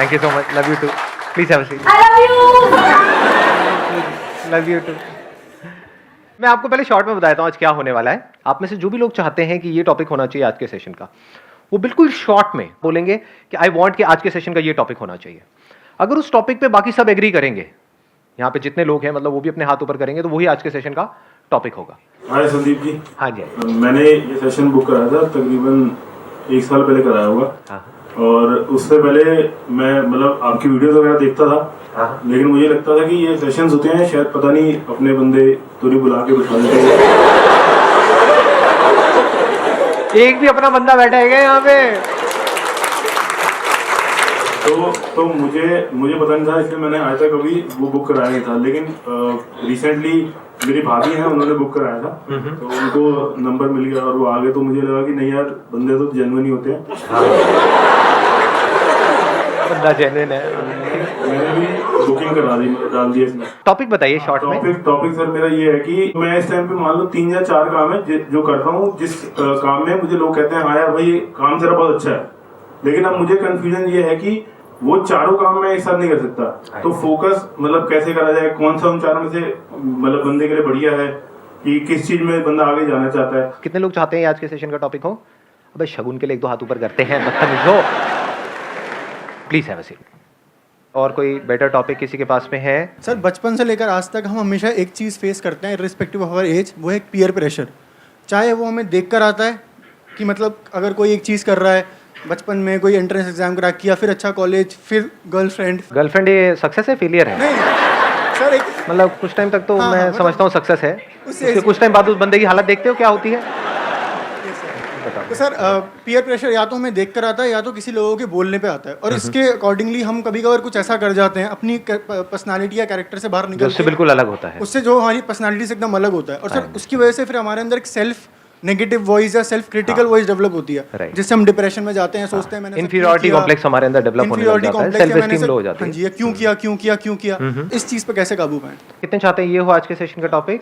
Thank you so much, love you too, please have a seat. I love you. Love you too. मैं आपको पहले short में बताता हूँ आज क्या होने वाला है। आप में से जो भी लोग चाहते हैं कि ये टॉपिक होना चाहिए आज के सेशन का, वो बिल्कुल शॉर्ट में बोलेंगे कि आई वांट कि आज के सेशन का ये टॉपिक होना चाहिए। अगर उस टॉपिक पे बाकी सब एग्री करेंगे, यहाँ पे जितने लोग हैं मतलब वो भी अपने हाथ ऊपर करेंगे, तो वही आज के सेशन का टॉपिक होगा। हाय संदीप जी। हाँ जी। मैंने ये सेशन बुक कराया था तकरीबन 1 साल पहले कराया होगा। हाँ। और उससे पहले मैं मतलब आपकी वीडियोस वगैरह देखता था। हाँ। लेकिन मुझे लगता था कि ये सेशंस होते हैं शायद पता नहीं अपने बंदे तो नहीं बुला के बिठा देते हैं। एक भी अपना बंदा बैठा है क्या यहाँ पे? तो मुझे पता नहीं था, इसलिए मैंने आज तक कभी वो बुक कराया नहीं था। लेकिन रिसेंटली मेरी भाभी हैं, उन्होंने बुक कराया था, तो उनको नंबर मिल गया और वो आ गए। तो मुझे लगा कि नहीं यार, बंदे तो जेन्युइन ही होते हैं। बंदा जेन्युइन है। मैंने भी बुकिंग करा दी, डाल दी इसमें। टॉपिक बताइए शॉर्ट में। टॉपिक सर मेरा ये है कि मैं इस टाइम पे मान लो 3 या 4 काम है जो करता हूँ, जिस काम में मुझे लोग कहते हैं हाँ यार भाई ये काम तेरा बहुत अच्छा है, लेकिन अब मुझे कंफ्यूजन ये है कि वो चारों काम मैं एक साथ नहीं कर सकता। तो फोकस मतलब कैसे करा जाए, कौन सा उन चारों में से मतलब बंदे के लिए बढ़िया है, कि किस चीज में बंदा आगे जाना चाहता है। कितने लोग चाहते हैं आज के सेशन का टॉपिक हो? अबे शगुन के लिए 1-2 हाथ ऊपर करते हैं, बदतमीज हो। Please have a seat. और कोई बेटर टॉपिक किसी के पास में है? सर बचपन से लेकर आज तक हम हमेशा एक चीज़ फेस करते हैं रिस्पेक्टिव ऑफ आवर एज, वो है पीयर प्रेशर। चाहे वो हमें देख कर आता है कि मतलब अगर कोई एक चीज़ कर रहा है, बचपन में कोई एंट्रेंस एग्जाम क्रैक किया, फिर अच्छा कॉलेज, फिर गर्लफ्रेंड ये सक्सेस है फेलियर है? नहीं सर एक मतलब कुछ टाइम तक तो हाँ, मैं मतलब समझता हूँ सक्सेस है, उससे उसके कुछ टाइम बाद उस बंदे की हालत देखते हो क्या होती है? तो सर पीयर प्रेशर या तो हमें देख कर आता है या तो किसी लोगों के बोलने पे आता है, और इसके अकॉर्डिंगली हम कभी कभार कुछ ऐसा कर जाते हैं अपनी पर्सनालिटी या कैरेक्टर से बाहर निकल उससे के, बिल्कुल अलग होता है। उससे जो हमारी पर्सनालिटी से एकदम अलग होता है, और सर उसकी वजह से फिर हमारे अंदर एक सेल्फ नेगेटिव वॉइस या सेल्फ क्रिटिकल वॉइस डेवलप होती है, जिससे हम डिप्रेशन में जाते हैं, सोचते हैं मैंने इंफीरियरिटी कॉम्प्लेक्स हमारे अंदर डेवलप होने लग जाता है, सेल्फ एस्टीम लो हो जाती है। हाँ जी, क्यों किया इस चीज पे कैसे काबू पाएं? कितने चाहते हैं ये हो आज के सेशन का टॉपिक,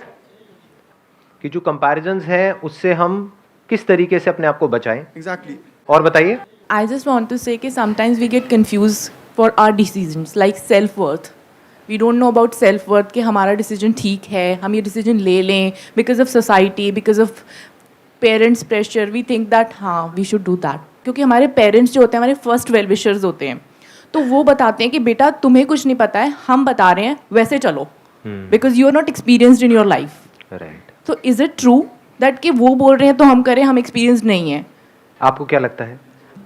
कि जो कंपैरिजंस हैं उससे हम किस तरीके से अपने आप को बचाएं? एग्जैक्टली। और बताइए। I just want to say that sometimes we get confused for our decisions, like self-worth. We don't know about self-worth कि हमारा decision ठीक है, हम ये decision ले लें because of society, because of parents' pressure. We think that हाँ we should do that, क्योंकि हमारे parents जो होते हैं हमारे first well wishers होते हैं, तो वो बताते हैं कि बेटा तुम्हें कुछ नहीं पता है, हम बता रहे हैं वैसे चलो, because you are not experienced in your life. Right. तो is it true that कि वो बोल रहे हैं तो हम करें, हम experienced नहीं है? आपको क्या लगता है?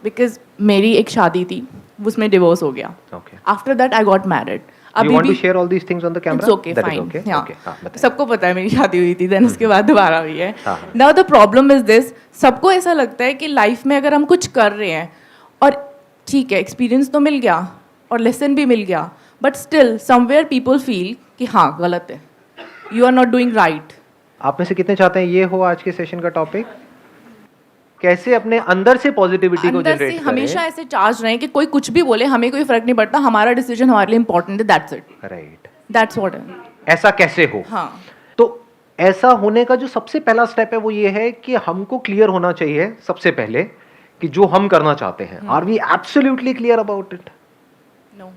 बिकॉज मेरी एक शादी थी, उसमें डिवोर्स हो गया। Okay. After that I got married. You want to share all these things on the camera? It's okay That is fine. okay? Okay, हाँ, बताइए। सबको पता है मेरी शादी हुई थी, देन उसके बाद दोबारा हुई है। हाँ। Now the problem is this, सबको ऐसा लगता है कि लाइफ में अगर हम कुछ कर रहे हैं और ठीक है एक्सपीरियंस तो मिल गया और लेसन भी मिल गया, but still somewhere people feel कि हाँ गलत है, you are not doing right. आप में से कितने चाहते हैं ये हो आज के सेशन का टॉपिक, कैसे अपने अंदर से पॉजिटिविटी को अंदर से जनरेट हमेशा ऐसे चार्ज रहे कि कोई कुछ भी बोले हमें कोई फर्क नहीं पड़ता, हमारा डिसीजन हमारे लिए इंपॉर्टेंट है, that's it, right. That's what. ऐसा कैसे हो? हाँ, तो ऐसा होने का जो सबसे पहला स्टेप है वो ये है कि हमको क्लियर होना चाहिए सबसे पहले कि जो हम करना चाहते हैं, are we absolutely clear about it? No.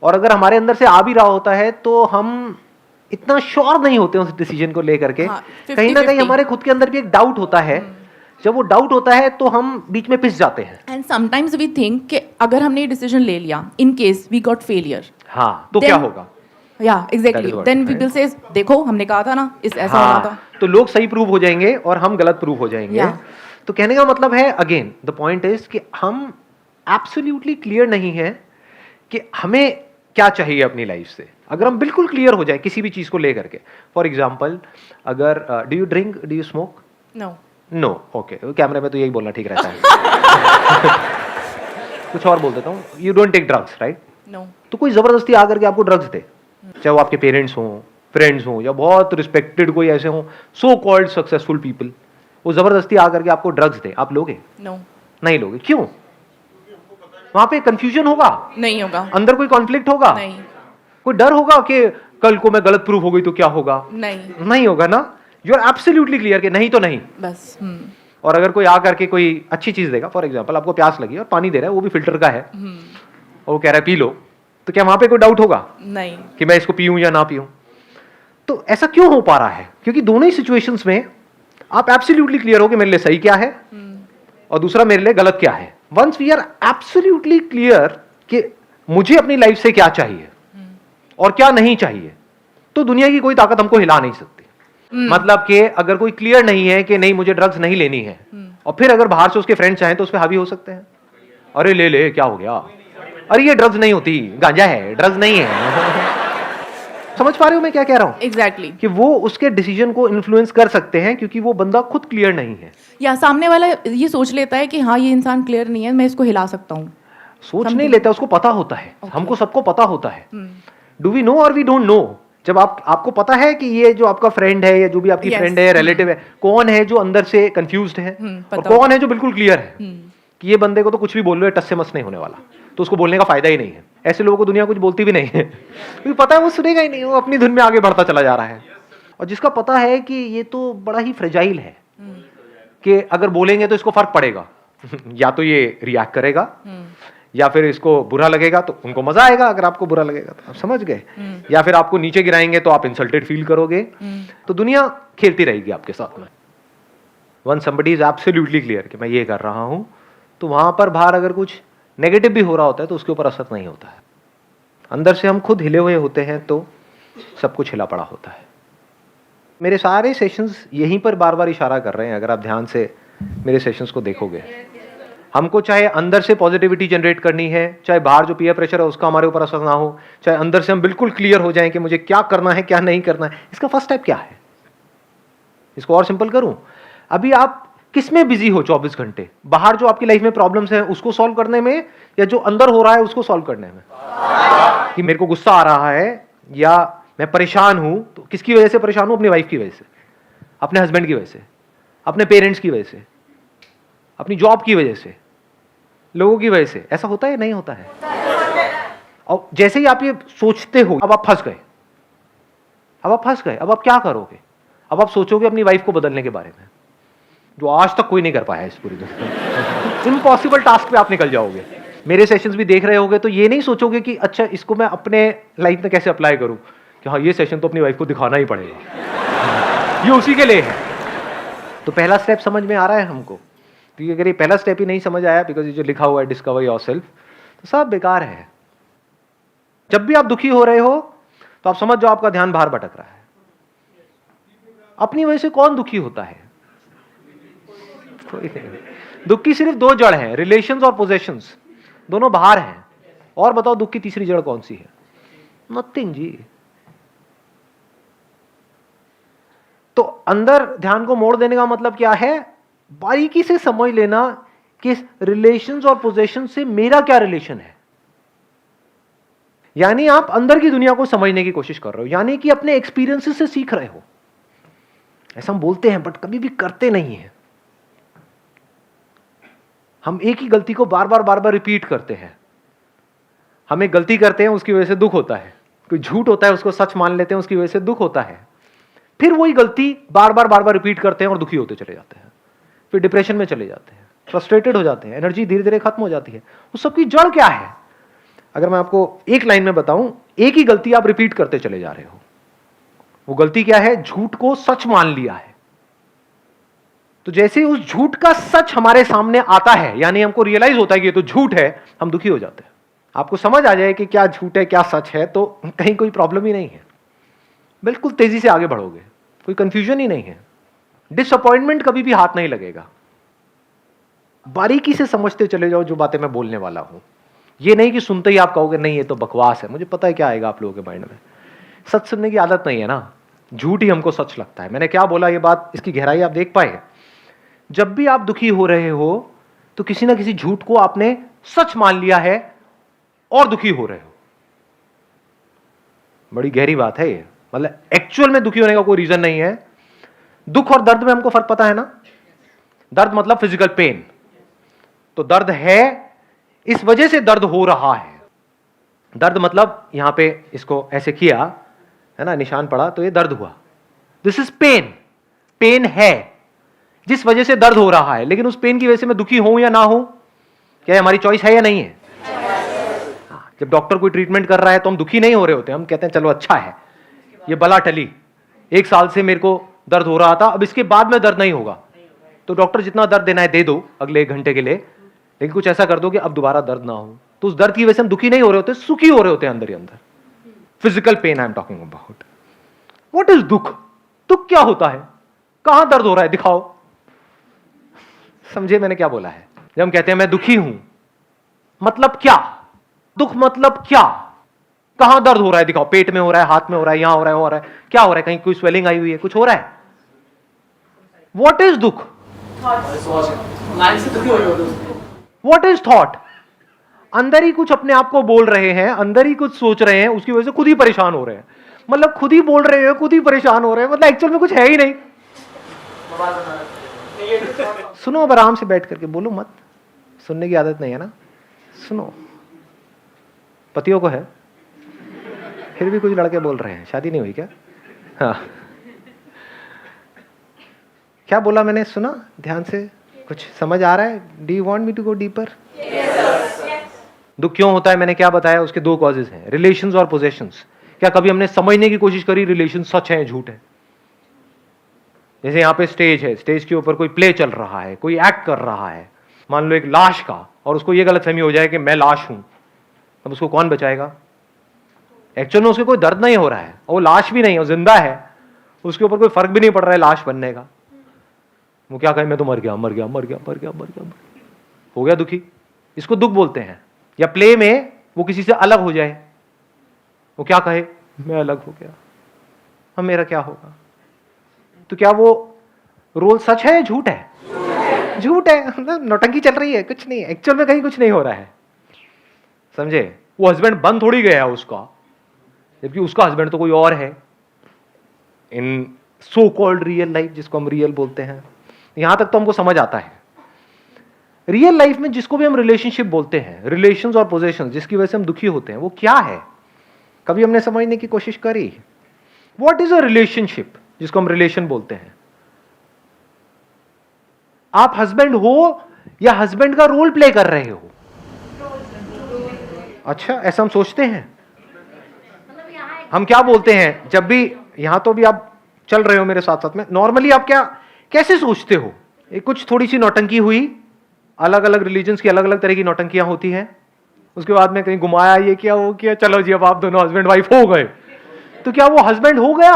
और अगर हमारे अंदर से आ भी रहा होता है तो हम इतना श्योर नहीं होते उस डिसीजन को लेकर के, हाँ, कहीं ना कहीं 50-50 हमारे खुद के अंदर भी एक डाउट होता है। जब वो डाउट होता है तो हम बीच में पिस जाते हैं। एंड समटाइम्स वी थिंक कि अगर हमने ये डिसीजन ले लिया, in case we got failure, हाँ तो क्या होगा? या That exactly, is what, then right? People से देखो हमने कहा था ना इस ऐसा होना था। तो लोग सही प्रूव हो जाएंगे और हम गलत प्रूव हो जाएंगे। Yeah. तो कहने का मतलब है अगेन द पॉइंट इज कि हम एब्सोल्युटली क्लियर नहीं है कि हमें क्या चाहिए अपनी लाइफ से। अगर हम बिल्कुल क्लियर हो जाए किसी भी चीज को लेकर के, फॉर एग्जाम्पल अगर do you drink, do you smoke? No. No, okay, कैमरे में तो यही बोलना ठीक रहता है। कुछ और बोल देता हूँ, you don't take drugs, right? No. तो कोई जबरदस्ती आकर के आपको ड्रग्स दे, चाहे वो आपके पेरेंट्स हों, फ्रेंड्स हों, या बहुत रिस्पेक्टेड कोई ऐसे हों, सो कॉल्ड सक्सेसफुल पीपल, वो जबरदस्ती आकर के आपको ड्रग्स दे, आप लोगे? नो। नहीं लोगे। क्यों? वहां पे कंफ्यूजन होगा, नहीं होगा। अंदर कोई कॉन्फ्लिक्ट होगा, नहीं। कोई डर होगा कि कल को मैं गलत प्रूफ हो गई तो क्या होगा? नहीं। नहीं होगा ना। यू आर एब्सोल्युटली क्लियर कि नहीं तो नहीं। बस। और अगर कोई आकर के कोई अच्छी चीज देगा, फॉर एग्जाम्पल आपको प्यास लगी और पानी दे रहा है, वो भी फिल्टर का है, और वो कह रहा है पी लो, तो क्या वहां पे कोई डाउट होगा नहीं. कि मैं इसको पीऊं या ना पीऊं? तो ऐसा क्यों हो पा रहा है? क्योंकि दोनों ही सिचुएशंस में आप एब्सोल्युटली क्लियर हो कि मेरे लिए सही क्या है और दूसरा मेरे लिए गलत क्या है. Once we are absolutely clear कि मुझे अपनी लाइफ से क्या चाहिए और क्या नहीं चाहिए, तो दुनिया की कोई ताकत हमको हिला नहीं सकती. मतलब कि अगर कोई क्लियर नहीं है कि नहीं मुझे ड्रग्स नहीं लेनी है, और फिर अगर बाहर से उसके फ्रेंड चाहें तो उस पर हावी हो सकते हैं. अरे ले ले, क्या हो गया, अरे ये ड्रग्स नहीं होती, गांजा है, ड्रग्स नहीं है. समझ पा रहे हो मैं क्या कह रहा हूं? एग्जैक्टली. कि वो उसके डिसीजन को इन्फ्लुएंस कर सकते हैं क्योंकि वो बंदा खुद क्लियर नहीं है. या सामने वाला ये सोच लेता है कि हाँ ये इंसान क्लियर नहीं है, मैं इसको हिला सकता हूँ. सोच नहीं लेता, उसको पता होता है. हमको सबको पता होता है. डू वी नो और वी डोंट नो? जब आपको पता है कि ये जो आपका फ्रेंड है या जो भी आपकी Yes. फ्रेंड है, रिलेटिव है, कौन है जो अंदर से कंफ्यूज्ड है और पता कौन है जो बिल्कुल क्लियर है कि ये बंदे को तो कुछ भी बोल लो, टस से मस नहीं होने वाला, तो उसको बोलने का फायदा ही नहीं है. ऐसे लोगों को दुनिया कुछ बोलती भी नहीं है क्योंकि पता है वो सुनेगा ही नहीं, वो अपनी धुन में आगे बढ़ता चला जा रहा है. और जिसका पता है कि ये तो बड़ा ही फ्रेजाइल है कि अगर बोलेंगे तो इसको फर्क पड़ेगा या तो ये रिएक्ट करेगा या फिर इसको बुरा लगेगा तो उनको मजा आएगा, अगर आपको बुरा लगेगा तो आप समझ गए, या फिर आपको नीचे गिराएंगे तो आप इंसल्टेड फील करोगे. तो दुनिया खेलती रहेगी आपके साथ में. One somebody is absolutely clear कि मैं ये कर रहा हूं, तो वहां पर बाहर अगर कुछ नेगेटिव भी हो रहा होता है तो उसके ऊपर असर नहीं होता है. अंदर से हम खुद हिले हुए होते हैं तो सब कुछ हिला पड़ा होता है. मेरे सारे सेशंस यहीं पर बार बार इशारा कर रहे हैं. अगर आप ध्यान से मेरे सेशंस को देखोगे, हमको चाहे अंदर से पॉजिटिविटी जनरेट करनी है, चाहे बाहर जो पीयर प्रेशर है उसका हमारे ऊपर असर ना हो, चाहे अंदर से हम बिल्कुल क्लियर हो जाएं कि मुझे क्या करना है क्या नहीं करना है. इसका फर्स्ट स्टेप क्या है? इसको और सिंपल करूं, अभी आप किस में बिजी हो 24 घंटे? बाहर जो आपकी लाइफ में प्रॉब्लम्स हैं उसको सॉल्व करने में, या जो अंदर हो रहा है उसको सॉल्व करने में? कि मेरे को गुस्सा आ रहा है या मैं परेशान हूं, तो किसकी वजह से परेशान हूं? अपनी वाइफ की वजह से, अपने हस्बैंड की वजह से, अपने पेरेंट्स की वजह से, अपनी जॉब की वजह से, लोगों की वजह से. ऐसा होता है नहीं होता है? और जैसे ही आप ये सोचते हो, अब आप फंस गए. अब आप क्या करोगे? अब आप सोचोगे अपनी वाइफ को बदलने के बारे में, जो आज तक कोई नहीं कर पाया है इस पूरी दुनिया में. इम्पॉसिबल टास्क पे आप निकल जाओगे. मेरे सेशंस भी देख रहे होगे तो ये नहीं सोचोगे कि अच्छा इसको मैं अपने लाइफ में कैसे अप्लाई करूं, कि हाँ ये सेशन तो अपनी वाइफ को दिखाना ही पड़ेगा, ये उसी के लिए है. तो पहला स्टेप समझ में आ रहा है हमको? क्योंकि अगर ये पहला स्टेप ही नहीं समझ आया, बिकॉज ये जो लिखा हुआ है डिस्कवर योरसेल्फ, तो सब बेकार है. जब भी आप दुखी हो रहे हो तो आप समझ जाओ आपका ध्यान बाहर भटक रहा है. अपनी वजह से कौन दुखी होता है? कोई नहीं. दुख की सिर्फ दो जड़ हैं, रिलेशंस और पोजेशंस, दोनों बाहर हैं. और बताओ दुख की तीसरी जड़ कौन सी है? नथिंग जी. तो अंदर ध्यान को मोड़ देने का मतलब क्या है? बारीकी से समझ लेना कि रिलेशंस और पोजेशन से मेरा क्या रिलेशन है. यानी आप अंदर की दुनिया को समझने की कोशिश कर रहे हो, यानी कि अपने एक्सपीरियंसेस से सीख रहे हो. ऐसा हम बोलते हैं बट कभी भी करते नहीं हैं. हम एक ही गलती को बार बार रिपीट करते हैं. हम एक गलती करते हैं उसकी वजह से दुख होता है, कोई झूठ होता है उसको सच मान लेते हैं उसकी वजह से दुख होता है. फिर वही गलती बार बार रिपीट करते हैं और दुखी होते चले जाते हैं. फिर डिप्रेशन में चले जाते हैं, फ्रस्ट्रेटेड हो जाते हैं, एनर्जी धीरे धीरे खत्म हो जाती है. उस सबकी जड़ क्या है? अगर मैं आपको एक लाइन में बताऊं, एक ही गलती आप रिपीट करते चले जा रहे हो. वो गलती क्या है? झूठ को सच मान लिया है. तो जैसे ही उस झूठ का सच हमारे सामने आता है, यानी हमको रियलाइज होता है कि ये तो झूठ है, हम दुखी हो जाते हैं. आपको समझ आ जाए कि क्या झूठ है क्या सच है, तो कहीं कोई प्रॉब्लम ही नहीं है. बिल्कुल तेजी से आगे बढ़ोगे, कोई कंफ्यूजन ही नहीं है. डिसअपॉइंटमेंट कभी भी हाथ नहीं लगेगा. बारीकी से समझते चले जाओ जो बातें मैं बोलने वाला हूं. ये नहीं कि सुनते ही आप कहोगे नहीं ये तो बकवास है. मुझे पता है क्या आएगा आप लोगों के माइंड में. सच सुनने की आदत नहीं है ना, झूठ ही हमको सच लगता है. मैंने क्या बोला ये बात, इसकी गहराई आप देख पाए. जब भी आप दुखी हो रहे हो तो किसी ना किसी झूठ को आपने सच मान लिया है और दुखी हो रहे हो. बड़ी गहरी बात है ये. मतलब एक्चुअल में दुखी होने का कोई रीजन नहीं है. दुख और दर्द में हमको फर्क पता है ना. दर्द मतलब फिजिकल पेन. तो दर्द है, इस वजह से दर्द हो रहा है. दर्द मतलब यहां पे इसको ऐसे किया है ना, निशान पड़ा तो ये दर्द हुआ. This is pen. पेन है जिस वजह से दर्द हो रहा है. लेकिन उस पेन की वजह से मैं दुखी हूं या ना हूं, क्या हमारी चॉइस है या नहीं है? जब डॉक्टर कोई ट्रीटमेंट कर रहा है तो हम दुखी नहीं हो रहे होते, हम कहते हैं चलो अच्छा है, ये बला टली, 1 साल से मेरे को दर्द हो रहा था, अब इसके बाद में दर्द नहीं होगा, तो डॉक्टर जितना दर्द देना है दे दो अगले 1 घंटे के लिए, लेकिन कुछ ऐसा कर दो कि अब दोबारा दर्द ना हो। तो उस दर्द की वजह से हम दुखी नहीं हो रहे होते, सुखी हो रहे होते हैं अंदर ही अंदर। Physical pain I am talking about. What is दुख? दुख क्या होता है? कहां दर्द हो रहा है? दिखाओ। समझे मैंने क्या बोला है? जब हम कहते हैं मैं दुखी हूं, मतलब क्या? दुख मतलब क्या? कहां दर्द हो रहा है? दिखाओ। पेट में हो रहा है, हाथ में हो रहा है, यहां हो रहा है, क्या हो रहा है? कहीं कोई स्वेलिंग आई हुई है, कुछ हो रहा है? व्हाट इज दुख? What is thought? अंदर ही कुछ अपने आप को बोल रहे हैं, अंदर ही कुछ सोच रहे हैं, उसकी वजह से खुद ही परेशान हो रहे हैं। मतलब खुद ही बोल रहे हैं, खुद ही परेशान हो रहे हैं, मतलब एक्चुअल में कुछ है ही नहीं। सुनो, अब आराम से बैठ करके बोलो मत, सुनने की आदत नहीं है ना, सुनो। पतियों को है, फिर भी कुछ लड़के बोल रहे हैं, शादी नहीं हुई क्या? हाँ, क्या बोला मैंने? सुना ध्यान से? कुछ समझ आ रहा है? Do you want me to go deeper? दुख क्यों होता है मैंने क्या बताया? उसके 2 कॉजेज हैं, रिलेशंस और पोजेशंस। क्या कभी हमने समझने की कोशिश करी रिलेशन सच है झूठ है? जैसे यहां पे स्टेज है, स्टेज के ऊपर कोई प्ले चल रहा है, कोई एक्ट कर रहा है, मान लो एक लाश का, और उसको ये गलतफहमी हो जाए कि मैं लाश हूं, अब उसको कौन बचाएगा? एक्चुअल में उसको कोई दर्द नहीं हो रहा है, वो लाश भी नहीं है, वो जिंदा है, उसके ऊपर कोई फर्क भी नहीं पड़ रहा है लाश बनने का। वो क्या कहे? मैं तो मर गया, मर गया, मर गया, मर गया, मर गया, हो गया दुखी। इसको दुख बोलते हैं। या प्ले में वो किसी से अलग हो जाए, वो क्या कहे? मैं अलग हो गया, अब मेरा क्या होगा? तो क्या वो रोल सच है या झूठ है? झूठ है, मतलब नौटंकी चल रही है, कुछ नहीं, एक्चुअल में कहीं कुछ नहीं हो रहा है। समझे? वो हस्बैंड बन थोड़ी गया उसका, जबकि उसका हस्बैंड तो कोई और है इन सो कॉल्ड रियल लाइफ, जिसको हम रियल बोलते हैं। यहां तक तो हमको समझ आता है। रियल लाइफ में जिसको भी हम रिलेशनशिप बोलते हैं, रिलेशंस और पोजेशंस, जिसकी वजह से हम दुखी होते हैं, वो क्या है? कभी हमने समझने की कोशिश करी? व्हाट इज अ रिलेशनशिप, जिसको हम रिलेशन बोलते हैं? आप हस्बैंड हो या हस्बैंड का रोल प्ले कर रहे हो? अच्छा, ऐसा हम सोचते हैं। हम क्या बोलते हैं जब भी, यहां तो भी आप चल रहे हो मेरे साथ साथ में, नॉर्मली आप क्या कैसे सोचते हो? कुछ थोड़ी सी नौटंकी हुई, अलग अलग रिलीजन्स की अलग अलग तरह की नौटंकियां होती हैं, उसके बाद में कहीं घुमाया, ये किया, वो किया, चलो जी अब आप दोनों हस्बैंड वाइफ हो गए। तो क्या वो हस्बैंड हो गया?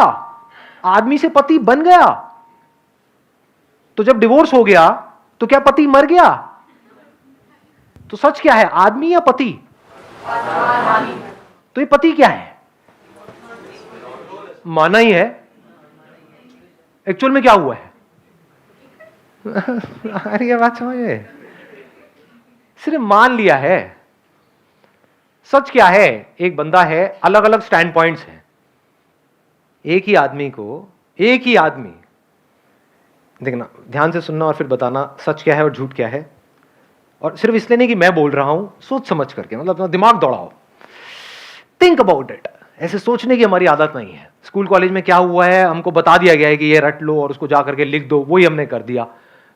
आदमी से पति बन गया? तो जब डिवोर्स हो गया तो क्या पति मर गया? तो सच क्या है, आदमी या पति? तो ये पति क्या है? माना ही है, एक्चुअल में क्या हुआ है? अरे ये बात समझे, सिर्फ मान लिया है। सच क्या है? एक बंदा है, अलग अलग स्टैंड पॉइंट्स हैं। एक ही आदमी को, एक ही आदमी, देखना ध्यान से सुनना और फिर बताना सच क्या है और झूठ क्या है। और सिर्फ इसलिए नहीं कि मैं बोल रहा हूं, सोच समझ करके, मतलब अपना दिमाग दौड़ाओ, थिंक अबाउट इट। ऐसे सोचने की हमारी आदत नहीं है। स्कूल कॉलेज में क्या हुआ है, हमको बता दिया गया है कि ये रट लो और उसको जा करके लिख दो, वही हमने कर दिया।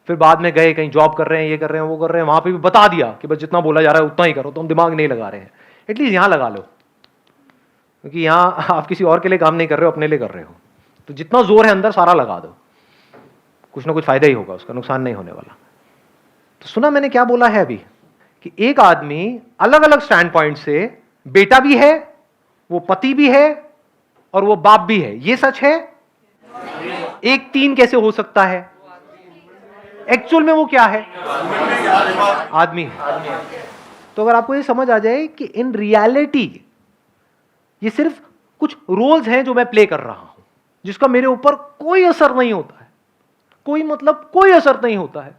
फिर बाद में गए, कहीं जॉब कर रहे हैं, ये कर रहे हैं, वो कर रहे हैं, वहां पे भी बता दिया कि बस जितना बोला जा रहा है उतना ही करो, तो हम दिमाग नहीं लगा रहे हैं। एटलीस्ट यहां लगा लो, क्योंकि यहां आप किसी और के लिए काम नहीं कर रहे हो, अपने लिए कर रहे हो। तो जितना जोर है अंदर सारा लगा दो, कुछ ना कुछ फायदा ही होगा, उसका नुकसान नहीं होने वाला। तो सुना मैंने क्या बोला है अभी, कि एक आदमी अलग अलग स्टैंड पॉइंट से, बेटा भी है, वो पति भी है, और वो बाप भी है। ये सच है? एक तीन कैसे हो सकता है? एक्चुअल में वो क्या है? आदमी है। तो अगर आपको ये समझ आ जाए कि इन रियलिटी ये सिर्फ कुछ रोल्स हैं जो मैं प्ले कर रहा हूं, जिसका मेरे ऊपर कोई असर नहीं होता है, कोई मतलब कोई असर नहीं होता है,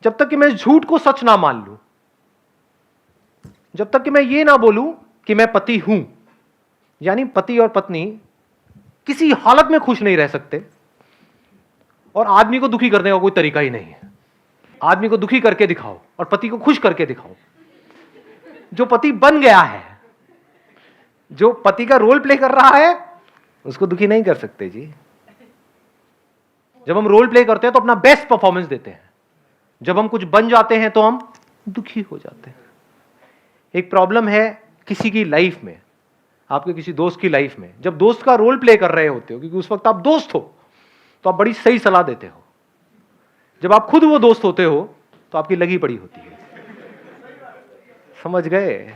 जब तक कि मैं झूठ को सच ना मान लूं, जब तक कि मैं ये ना बोलूं कि मैं पति हूं। यानी पति और पत्नी किसी हालत में खुश नहीं रह सकते, और आदमी को दुखी करने का कोई तरीका ही नहीं है। आदमी को दुखी करके दिखाओ और पति को खुश करके दिखाओ। जो पति बन गया है, जो पति का रोल प्ले कर रहा है, उसको दुखी नहीं कर सकते जी। जब हम रोल प्ले करते हैं तो अपना बेस्ट परफॉर्मेंस देते हैं, जब हम कुछ बन जाते हैं तो हम दुखी हो जाते हैं। एक प्रॉब्लम है किसी की लाइफ में, आपके किसी दोस्त की लाइफ में, जब दोस्त का रोल प्ले कर रहे होते हो, क्योंकि उस वक्त आप दोस्त हो, तो आप बड़ी सही सलाह देते हो। जब आप खुद वो दोस्त होते हो तो आपकी लगी पड़ी होती है। समझ गए?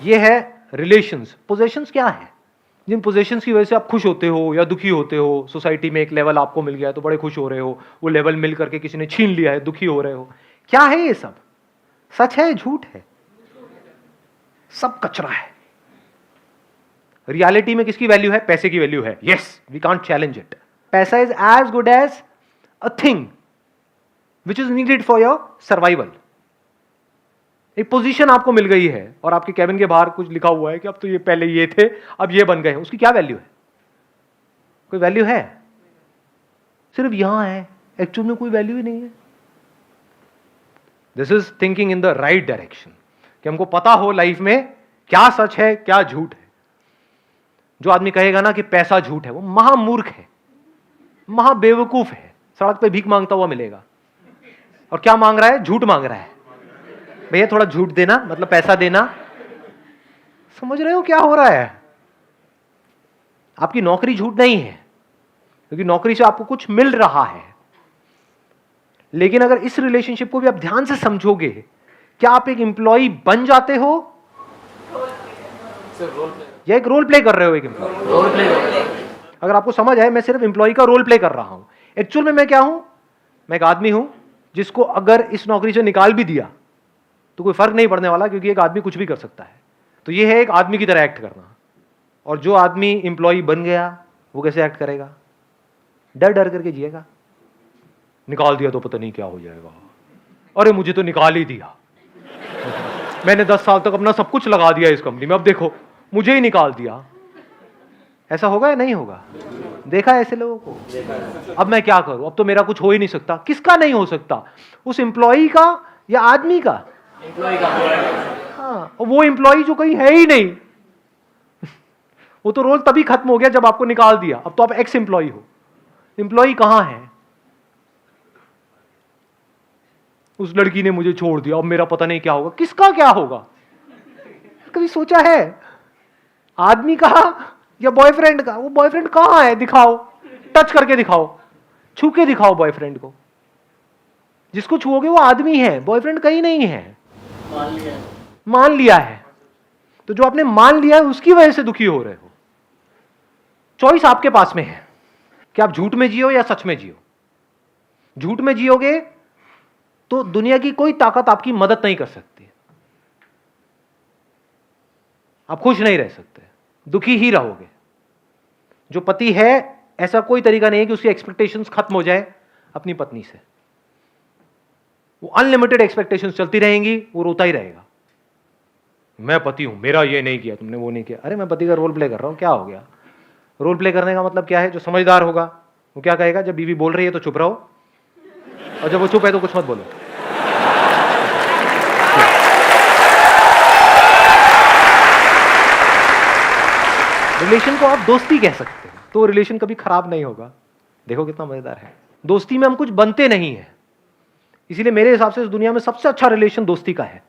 ये है रिलेशंस। पोजेशंस क्या है? जिन पोजेशंस की वजह से आप खुश होते हो या दुखी होते हो। सोसाइटी में एक लेवल आपको मिल गया है तो बड़े खुश हो रहे हो, वो लेवल मिल करके किसी ने छीन लिया है, दुखी हो रहे हो। क्या है ये सब? सच है, झूठ है? सब कचरा है। रियलिटी में किसकी वैल्यू है? पैसे की वैल्यू है। Yes, we can't challenge it. पैसा is as good as a thing which is needed for your survival. एक पोजीशन आपको मिल गई है और आपके कैबिन के बाहर कुछ लिखा हुआ है कि अब तो ये पहले ये थे, अब ये बन गए हैं। उसकी क्या वैल्यू है? कोई वैल्यू है? सिर्फ यहां है, एक्चुअल में कोई वैल्यू ही नहीं है। This is thinking in the right direction, कि हमको पता हो लाइफ में क्या सच है, क्या झूठ है। जो आदमी कहेगा ना कि पैसा झूठ है, वो महामूर्ख है, महाबेवकूफ है। सड़क पे भीख मांगता हुआ मिलेगा और क्या मांग रहा है? झूठ मांग रहा है। भैया थोड़ा झूठ देना, मतलब पैसा देना। समझ रहे हो क्या हो रहा है? आपकी नौकरी झूठ नहीं है, क्योंकि नौकरी से आपको कुछ मिल रहा है। लेकिन अगर इस रिलेशनशिप को भी आप ध्यान से समझोगे, क्या आप एक एम्प्लॉय बन जाते हो या एक रोल प्ले कर रहे हो? एक एम्प्लॉय। अगर आपको समझ आए, मैं सिर्फ एम्प्लॉय का रोल प्ले कर रहा हूं। एक्चुअल में मैं क्या हूं? मैं एक आदमी हूं जिसको अगर इस नौकरी से निकाल भी दिया तो कोई फर्क नहीं पड़ने वाला, क्योंकि एक आदमी कुछ भी कर सकता है। तो ये है एक आदमी की तरह एक्ट करना। और जो आदमी एम्प्लॉय बन गया वो कैसे एक्ट करेगा? डर डर करके जिएगा। निकाल दिया तो पता नहीं क्या हो जाएगा। अरे मुझे तो निकाल ही दिया, मैंने 10 साल तक अपना सब कुछ लगा दिया इस कंपनी में, अब देखो मुझे ही निकाल दिया। ऐसा होगा या नहीं होगा? देखा है ऐसे लोगों को? अब मैं क्या करूं? अब तो मेरा कुछ हो ही नहीं सकता। किसका नहीं हो सकता? उस एम्प्लॉय का या आदमी का? हाँ, वो एम्प्लॉय जो कहीं है ही नहीं। वो तो रोल तभी खत्म हो गया जब आपको निकाल दिया। अब तो आप एक्स एम्प्लॉय हो। एम्प्लॉय कहां है? उस लड़की ने मुझे छोड़ दिया, अब मेरा पता नहीं क्या होगा। किसका क्या होगा? कभी सोचा है? आदमी का या बॉयफ्रेंड का? वो बॉयफ्रेंड कहां है? दिखाओ, टच करके दिखाओ, छू के दिखाओ बॉयफ्रेंड को। जिसको छुओगे वो आदमी है, बॉयफ्रेंड कहीं नहीं है। मान लिया है। तो जो आपने मान लिया है उसकी वजह से दुखी हो रहे हो। चॉइस आपके पास में है कि आप झूठ में जियो या सच में जियो। झूठ में जियोगे तो दुनिया की कोई ताकत आपकी मदद नहीं कर सकती। आप खुश नहीं रह सकते, दुखी ही रहोगे। जो पति है, ऐसा कोई तरीका नहीं है कि उसकी एक्सपेक्टेशंस खत्म हो जाए अपनी पत्नी से। वो अनलिमिटेड एक्सपेक्टेशंस चलती रहेंगी, वो रोता ही रहेगा। मैं पति हूं, मेरा ये नहीं किया, तुमने वो नहीं किया। अरे मैं पति का रोल प्ले कर रहा हूं, क्या हो गया? रोल प्ले करने का मतलब क्या है? जो समझदार होगा वो क्या कहेगा? जब बीवी बोल रही है तो चुप रहो, और जब वो चुप है तो कुछ मत बोलो। रिलेशन को आप दोस्ती कह सकते हैं, तो रिलेशन कभी खराब नहीं होगा। देखो कितना मजेदार है। दोस्ती में हम कुछ बनते नहीं है, इसीलिए मेरे हिसाब से इस दुनिया में सबसे अच्छा रिलेशन दोस्ती का है।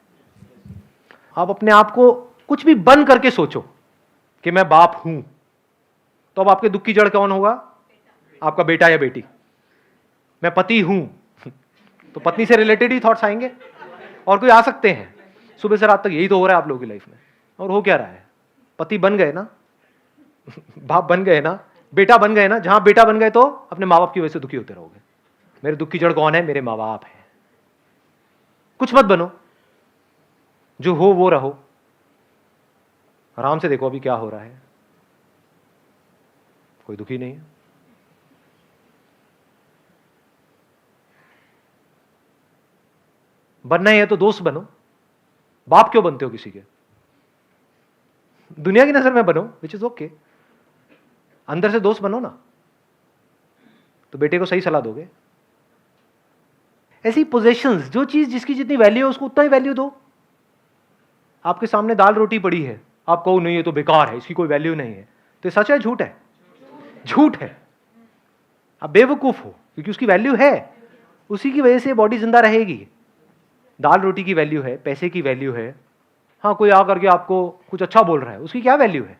आप अपने आप को कुछ भी बन करके सोचो कि मैं बाप हूं, तो अब आपके दुख की जड़ कौन होगा? आपका बेटा या बेटी। मैं पति हूं, तो पत्नी से रिलेटेड ही थॉट्स आएंगे, और कोई आ सकते हैं। सुबह से रात तक यही तो हो रहा है आप लोगों की लाइफ में। और हो क्या रहा है? पति बन गए ना, बाप बन गए ना, बेटा बन गए ना। जहां बेटा बन गए तो अपने माँ बाप की वजह से दुखी होते रहोगे। मेरे दुख की जड़ कौन है? मेरे माँ बाप है। कुछ मत बनो, जो हो वो रहो। आराम से देखो अभी क्या हो रहा है, कोई दुखी नहीं है। बनना ही है तो दोस्त बनो। बाप क्यों बनते हो किसी के? दुनिया की नजर में बनो, विच इज ओके। अंदर से दोस्त बनो ना, तो बेटे को सही सलाह दोगे। ऐसी पोजेशंस, जो चीज जिसकी जितनी वैल्यू है उसको उतना ही वैल्यू दो। आपके सामने दाल रोटी पड़ी है, आप कहो नहीं ये तो बेकार है, इसकी कोई वैल्यू नहीं है, तो ये सच है झूठ है? झूठ है। आप बेवकूफ हो, क्योंकि उसकी वैल्यू है। उसी की वजह से बॉडी जिंदा रहेगी। दाल रोटी की वैल्यू है, पैसे की वैल्यू है, हाँ, कोई आकर के आपको कुछ अच्छा बोल रहा है, उसकी क्या वैल्यू है?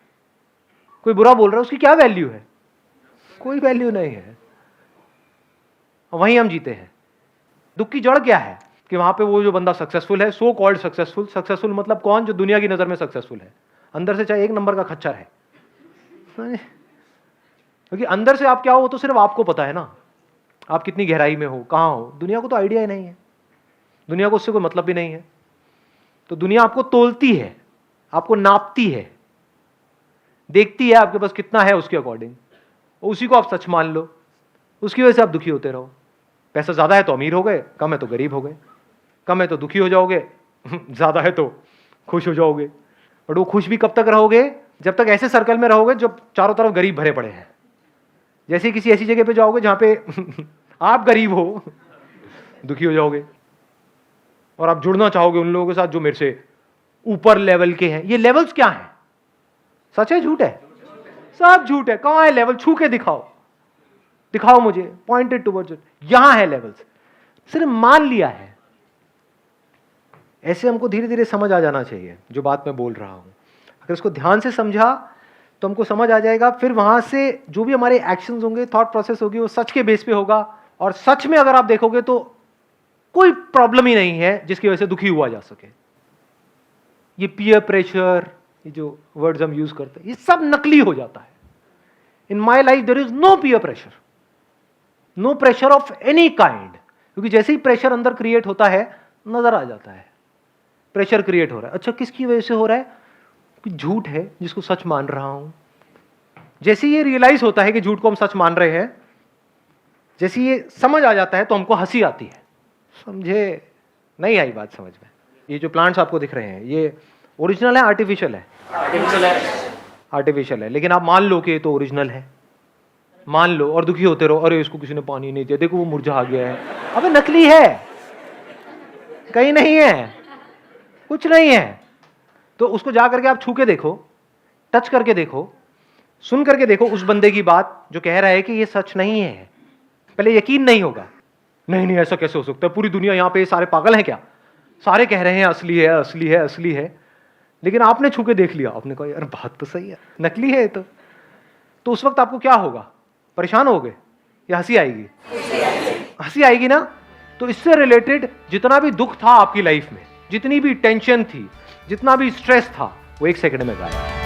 कोई बुरा बोल रहा है, उसकी क्या वैल्यू है? कोई वैल्यू नहीं है। वहीं हम जीते हैं। दुख की जड़ क्या है? कि वहां पे वो जो बंदा सक्सेसफुल है, सो कॉल्ड सक्सेसफुल, सक्सेसफुल मतलब कौन? जो दुनिया की नजर में सक्सेसफुल है, अंदर से चाहे 1 नंबर का खच्चर है। क्योंकि अंदर से आप क्या हो तो सिर्फ आपको पता है ना, आप कितनी गहराई में हो, कहां हो। दुनिया को तो आइडिया ही नहीं है, दुनिया को उससे कोई मतलब भी नहीं है। तो दुनिया आपको तोलती है, आपको नापती है, देखती है आपके पास कितना है उसके अकॉर्डिंग, उसी को आप सच मान लो, उसकी वजह से आप दुखी होते रहो। पैसा ज्यादा है तो अमीर हो गए, कम है तो गरीब हो गए, कम है तो दुखी हो जाओगे, ज्यादा है तो खुश हो जाओगे। और वो खुश भी कब तक रहोगे? जब तक ऐसे सर्कल में रहोगे जब चारों तरफ गरीब भरे पड़े हैं। जैसे किसी ऐसी जगह पे जाओगे जहां पे आप गरीब हो, दुखी हो जाओगे और आप जुड़ना चाहोगे उन लोगों के साथ जो मेरे से ऊपर लेवल के हैं। ये लेवल्स क्या हैं? सच है झूठ है? सब झूठ है। कहां है लेवल? छू के दिखाओ, दिखाओ मुझे, पॉइंटेड टुवर्ड्स इट। यहां है लेवल्स, सिर्फ मान लिया है। ऐसे हमको धीरे धीरे समझ आ जाना चाहिए जो बात मैं बोल रहा हूं। अगर इसको ध्यान से समझा तो हमको समझ आ जाएगा। फिर वहां से जो भी हमारे एक्शंस होंगे, थॉट प्रोसेस होगी, वो सच के बेस पे होगा। और सच में अगर आप देखोगे तो कोई प्रॉब्लम ही नहीं है जिसकी वजह से दुखी हुआ जा सके। ये पीयर प्रेशर, ये जो वर्ड्स हम यूज करते हैं, ये सब नकली हो जाता है। In my life there is no peer pressure, no pressure of any kind. क्योंकि जैसे ही प्रेशर अंदर क्रिएट होता है, नजर आ जाता है प्रेशर क्रिएट हो रहा है। अच्छा, किसकी वजह से हो रहा है? कि झूठ है जिसको सच मान रहा हूं। जैसे ये रियलाइज होता है कि झूठ को हम सच मान रहे हैं, जैसे ये समझ आ जाता है तो हमको हंसी आती है। समझे? नहीं आई बात समझ में? ये जो प्लांट्स आपको दिख रहे हैं, ये ओरिजिनल है आर्टिफिशियल है? आर्टिफिशियल है। लेकिन आप मान लो कि ये तो ओरिजिनल है, मान लो, और दुखी होते रहो, अरे इसको किसी ने पानी नहीं दिया, देखो वो मुरझा गया है। अबे नकली है, कहीं नहीं है, कुछ नहीं है। तो उसको जा करके आप छू के देखो, टच करके देखो, सुन करके देखो उस बंदे की बात जो कह रहा है कि ये सच नहीं है। पहले यकीन नहीं होगा, नहीं नहीं ऐसा कैसे हो सकता है, पूरी दुनिया यहां पे सारे पागल हैं क्या, सारे कह रहे हैं असली है असली है असली है। लेकिन आपने छू के देख लिया, आपने कहा यार बात तो सही है, नकली है तो उस वक्त आपको क्या होगा? परेशान होगे या हंसी आएगी? हंसी आएगी ना। तो इससे रिलेटेड जितना भी दुख था आपकी लाइफ में, जितनी भी टेंशन थी, जितना भी स्ट्रेस था, वो 1 सेकंड में गायब।